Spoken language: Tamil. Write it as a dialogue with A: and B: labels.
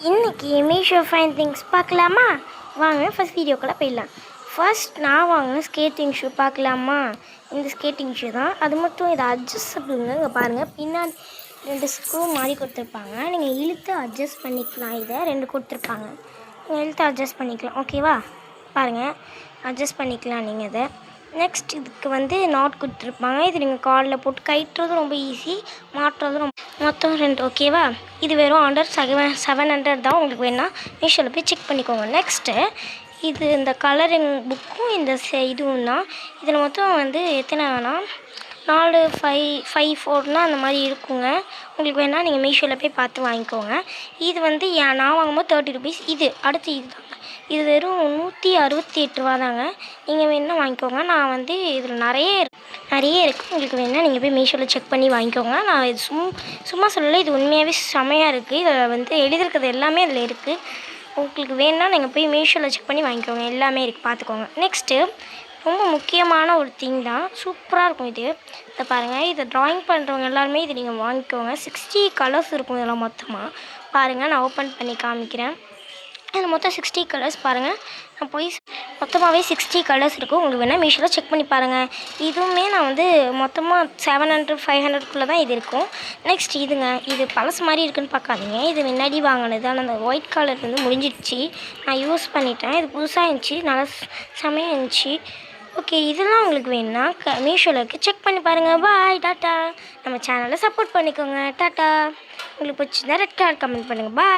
A: இன்றைக்கி மீஷோ ஃபைன் திங்ஸ் பார்க்கலாமா? வாங்க ஃபஸ்ட் வீடியோக்குள்ளே போயிடலாம். ஃபர்ஸ்ட் நான் வாங்கின ஸ்கேட்டிங் ஷூ பார்க்கலாமா? இந்த ஸ்கேட்டிங் ஷூ தான். அது மட்டும் இது அட்ஜஸ்டபிளுங்க. இங்கே பாருங்கள், பின்னாடி 2 ஸ்க்ரூ மாதிரி கொடுத்துருப்பாங்க. நீங்கள் இழுத்து அட்ஜஸ்ட் பண்ணிக்கலாம். இதை 2 கொடுத்துருப்பாங்க, நீங்கள் இழுத்து அட்ஜஸ்ட் பண்ணிக்கலாம். ஓகேவா? பாருங்கள், அட்ஜஸ்ட் பண்ணிக்கலாம் நீங்கள் இதை. நெக்ஸ்ட் இதுக்கு நாட் கொடுத்துருப்பாங்க. இது நீங்கள் காலில் போட்டு கட்டுறது ரொம்ப ஈஸி, மாட்டுறது ரொம்ப மொத்தம் 2. ஓகேவா? இது வெறும் அண்டர் 700 தான். உங்களுக்கு வேணால் மீஷோவில் போய் செக் பண்ணிக்கோங்க. நெக்ஸ்ட்டு இது இந்த கலரிங் புக்கும் இந்த இதுவும் தான். இதில் மொத்தம் எத்தனை வேணால் 4, 5, 4னா அந்த மாதிரி இருக்குங்க. உங்களுக்கு வேணால் நீங்கள் மீஷோவில் போய் பார்த்து வாங்கிக்கோங்க. இது நான் வாங்கும்போது 30 ருபீஸ். இது அடுத்து இது தாங்க. இது வெறும் 168 ரூபா தாங்க. நீங்கள் வேணால் வாங்கிக்கோங்க. நான் இதில் நிறைய இருக்குது. உங்களுக்கு வேணால் நீங்கள் போய் மீஷோவில் செக் பண்ணி வாங்கிக்கோங்க. நான் இது சும்மா சொல்லலை, இது உண்மையாகவே செமையாக இருக்குது. இதில் எழுதியிருக்கிறது எல்லாமே இதில் இருக்குது. உங்களுக்கு வேணால் நீங்கள் போய் மீஷோவில் செக் பண்ணி வாங்கிக்கோங்க. எல்லாமே இருக்குது, பார்த்துக்கோங்க. நெக்ஸ்ட்டு ரொம்ப முக்கியமான ஒரு திங் தான், சூப்பராக இருக்கும் இது. இதை பாருங்கள், இதை ட்ராயிங் பண்ணுறவங்க எல்லாருமே இதை நீங்கள் வாங்கிக்கோங்க. 60 கலர்ஸ் இருக்கும் இதெல்லாம் மொத்தமாக. பாருங்கள், நான் ஓப்பன் பண்ணி காமிக்கிறேன். இதில் மொத்தம் 60 கலர்ஸ். பாருங்கள், நான் போய் மொத்தமாகவே 60 கலர்ஸ் இருக்கும். உங்களுக்கு வேணால் மீஷோவில் செக் பண்ணி பாருங்கள். இதுவுமே நான் மொத்தமாக 700, 500க்குள்ளே தான் இது இருக்கும். நெக்ஸ்ட் இதுங்க, இது பழசு மாதிரி இருக்குதுன்னு பார்க்காதீங்க. இது முன்னாடி வாங்கினது, ஆனால் அந்த ஒயிட் கலர் முடிஞ்சிடுச்சு. நான் யூஸ் பண்ணிட்டேன். இது புதுசாக இருந்துச்சு, நல்லா செமையாக இருந்துச்சு. ஓகே, இதெல்லாம் உங்களுக்கு வேணுன்னா மீஷோவில் செக் பண்ணி பாருங்கள். பாய், டாட்டா. நம்ம சேனலை சப்போர்ட் பண்ணிக்கோங்க. டாட்டா. உங்களுக்கு பிடிச்சிருந்தா ரெட் கலர் கமெண்ட் பண்ணுங்கள். பாய்.